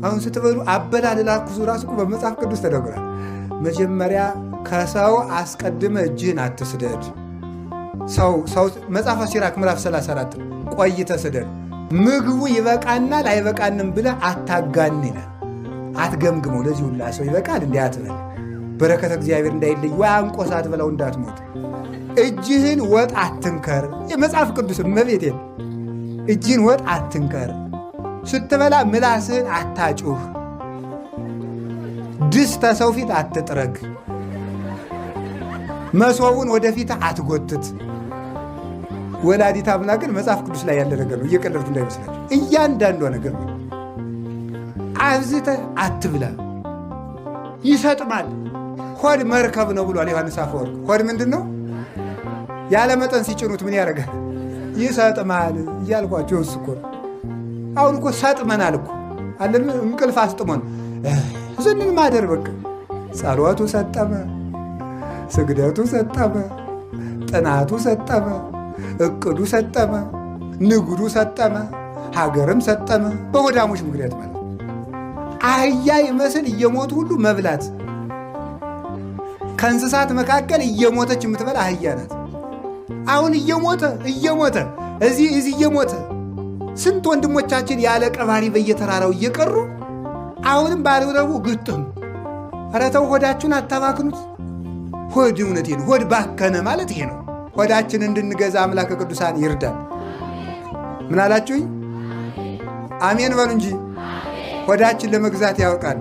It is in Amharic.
አሁን ስትበሉ አበላል ላኩሱ ራሱ በመጽሐፍ ቅዱስ ተደግሯል። መጀመሪያ ከሰው አስቀድመ እጅህን አትስደድ። ሰው መጽሐፈ ሲራክ ምዕራፍ 34 ቆይተ ስደድ። ምግቡ ይበቃናል አይበቃንም ብለህ አታጋን ይላል። አትገምግመው። ለዚህ ሁላ ሰው ይበቃል እንዲህ አትበል። በረከተ እግዚአብሔር እንዳይለይ ወይ አንቆስ አትበላው እንዳትሞት። እጅህን ወጥ አትንከር። የመጽሐፍ ቅዱስ እመቤቴን እጅህን ወጥ አትንከር። ስትበላ ምላስህን አታጩህ። ድስት ሰው ፊት አትጥረግ። መሶቡን ወደፊት አትጎትት። ወላዲተ አምላክን መጽሐፍ ቅዱስ ላይ ያለ ነገር ነው። እየቀለድኩ እንዳይመስላችሁ እያንዳንዷ ነገር ነው። አብዝተህ አትብላ፣ ይሰጥማል። ሆድ መርከብ ነው ብሏል ዮሐንስ አፈወርቅ። ሆድ ምንድን ነው? ያለ መጠን ሲጭኑት ምን ያደርጋል? ይሰጥማል እያልኳቸው እሱ እኮ ነው። አሁን እኮ ሰጥመናል እኮ አለን። እንቅልፍ አስጥሞን ዝንን ማደር በቃ። ጸሎቱ ሰጠመ፣ ስግደቱ ሰጠመ፣ ጥናቱ ሰጠመ፣ እቅዱ ሰጠመ፣ ንግዱ ሰጠመ፣ ሀገርም ሰጠመ። በሆዳሞች ምክንያት ማለት አህያ ይመስል እየሞቱ ሁሉ መብላት። ከእንስሳት መካከል እየሞተች የምትበላ አህያ ናት። አሁን እየሞተ እዚህ እየሞተ ስንት ወንድሞቻችን ያለ ቀባሪ በየተራራው እየቀሩ አሁንም ባልረቡ ግጥም። ኧረ ተው ሆዳችሁን አታባክኑት። ሆድ እውነቴን ሆድ ባከነ ማለት ይሄ ነው። ሆዳችን እንድንገዛ አምላከ ቅዱሳን ይርዳል። ምን አላችሁኝ? አሜን በሉ እንጂ ሆዳችን ለመግዛት ያውቃል።